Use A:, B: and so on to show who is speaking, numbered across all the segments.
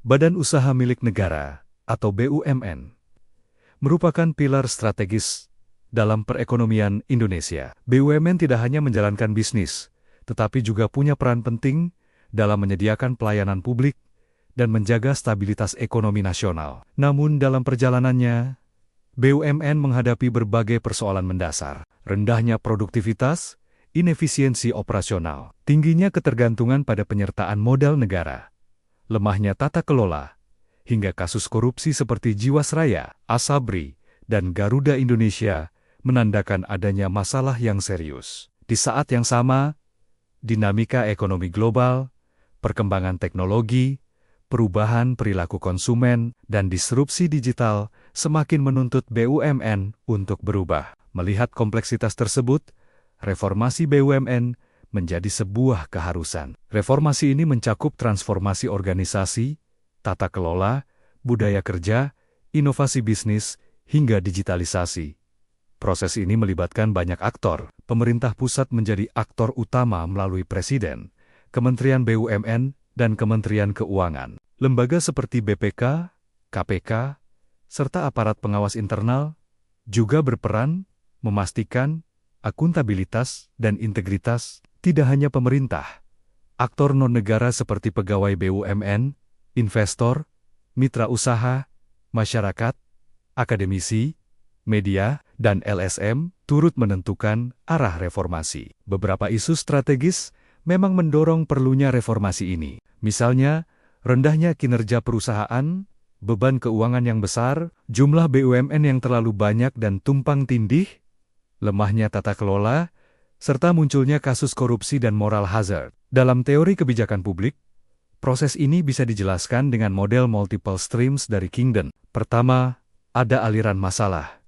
A: Badan Usaha Milik Negara, atau BUMN, merupakan pilar strategis dalam perekonomian Indonesia. BUMN tidak hanya menjalankan bisnis, tetapi juga punya peran penting dalam menyediakan pelayanan publik dan menjaga stabilitas ekonomi nasional. Namun dalam perjalanannya, BUMN menghadapi berbagai persoalan mendasar, rendahnya produktivitas, inefisiensi operasional, tingginya ketergantungan pada penyertaan modal negara, lemahnya tata kelola, hingga kasus korupsi seperti Jiwasraya, Asabri, dan Garuda Indonesia menandakan adanya masalah yang serius. Di saat yang sama, dinamika ekonomi global, perkembangan teknologi, perubahan perilaku konsumen, dan disrupsi digital semakin menuntut BUMN untuk berubah. Melihat kompleksitas tersebut, reformasi BUMN menjadi sebuah keharusan. Reformasi ini mencakup transformasi organisasi, tata kelola, budaya kerja, inovasi bisnis, hingga digitalisasi. Proses ini melibatkan banyak aktor. Pemerintah pusat menjadi aktor utama melalui Presiden, Kementerian BUMN, dan Kementerian Keuangan. Lembaga seperti BPK, KPK, serta aparat pengawas internal juga berperan memastikan akuntabilitas dan integritas. Tidak hanya pemerintah, aktor non-negara seperti pegawai BUMN, investor, mitra usaha, masyarakat, akademisi, media, dan LSM turut menentukan arah reformasi. Beberapa isu strategis memang mendorong perlunya reformasi ini. Misalnya, rendahnya kinerja perusahaan, beban keuangan yang besar, jumlah BUMN yang terlalu banyak dan tumpang tindih, lemahnya tata kelola, serta munculnya kasus korupsi dan moral hazard. Dalam teori kebijakan publik, proses ini bisa dijelaskan dengan model multiple streams dari Kingdon. Pertama, ada aliran masalah,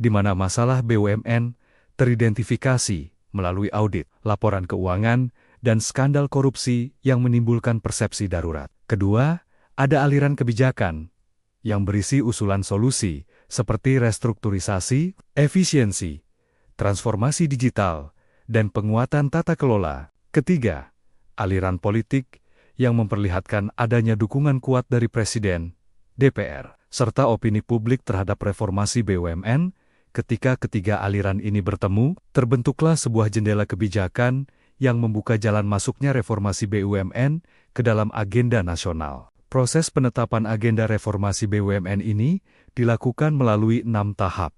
A: di mana masalah BUMN teridentifikasi melalui audit, laporan keuangan, dan skandal korupsi yang menimbulkan persepsi darurat. Kedua, ada aliran kebijakan yang berisi usulan solusi seperti restrukturisasi, efisiensi, transformasi digital, dan penguatan tata kelola. Ketiga, aliran politik yang memperlihatkan adanya dukungan kuat dari Presiden, DPR, serta opini publik terhadap reformasi BUMN. Ketika ketiga aliran ini bertemu, terbentuklah sebuah jendela kebijakan yang membuka jalan masuknya reformasi BUMN ke dalam agenda nasional. Proses penetapan agenda reformasi BUMN ini dilakukan melalui 6 tahap.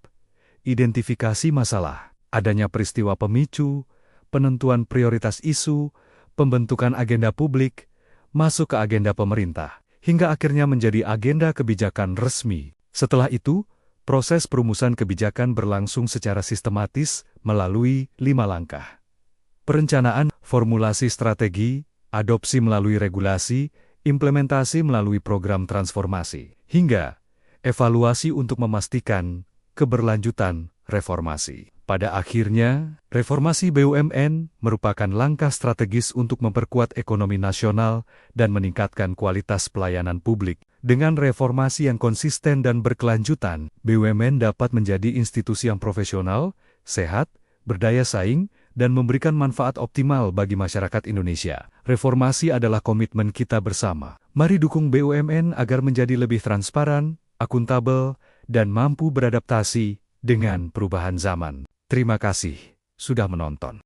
A: Identifikasi masalah, adanya peristiwa pemicu, penentuan prioritas isu, pembentukan agenda publik, masuk ke agenda pemerintah, hingga akhirnya menjadi agenda kebijakan resmi. Setelah itu, proses perumusan kebijakan berlangsung secara sistematis melalui 5 langkah. Perencanaan, formulasi strategi, adopsi melalui regulasi, implementasi melalui program transformasi, hingga evaluasi untuk memastikan keberlanjutan reformasi. Pada akhirnya, reformasi BUMN merupakan langkah strategis untuk memperkuat ekonomi nasional dan meningkatkan kualitas pelayanan publik. Dengan reformasi yang konsisten dan berkelanjutan, BUMN dapat menjadi institusi yang profesional, sehat, berdaya saing, dan memberikan manfaat optimal bagi masyarakat Indonesia. Reformasi adalah komitmen kita bersama. Mari dukung BUMN agar menjadi lebih transparan, akuntabel, dan mampu beradaptasi dengan perubahan zaman. Terima kasih sudah menonton.